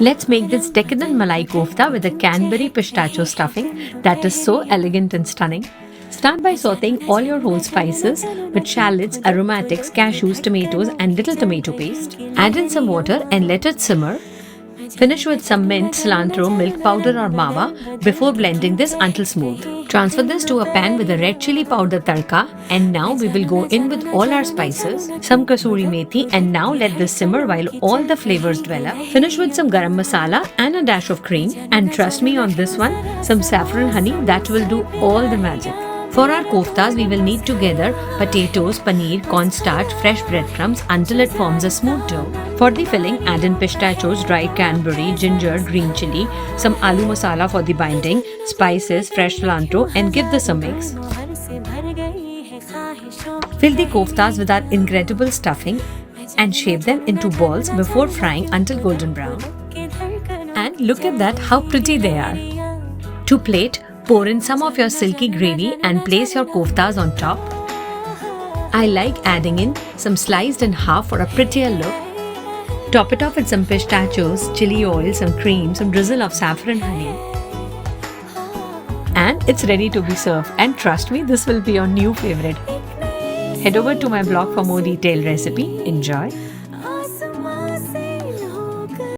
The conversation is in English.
Let's make this decadent Malai Kofta with a cranberry pistachio stuffing that is so elegant and stunning. Start by sauteing all your whole spices with shallots, aromatics, cashews, tomatoes and little tomato paste. Add in some water and let it simmer. Finish with some mint, cilantro, milk powder or mawa before blending this until smooth. Transfer this to a pan with a red chili powder tadka, and now we will go in with all our spices, some kasuri methi, and now let this simmer while all the flavors develop. Finish with some garam masala and a dash of cream, and trust me on this one, some saffron honey that will do all the magic. For our koftas, we will knead together potatoes, paneer, cornstarch, fresh breadcrumbs until it forms a smooth dough. For the filling, add in pistachios, dried cranberry, ginger, green chili, some aloo masala for the binding, spices, fresh cilantro, and give this a mix. Fill the koftas with our incredible stuffing and shape them into balls before frying until golden brown. And look at that, how pretty they are. To plate, pour in some of your silky gravy and place your koftas on top. I like adding in some sliced in half for a prettier look. Top it off with some pistachios, chili oil, some cream, some drizzle of saffron honey. And it's ready to be served. And trust me, this will be your new favorite. Head over to my blog for more detailed recipe. Enjoy.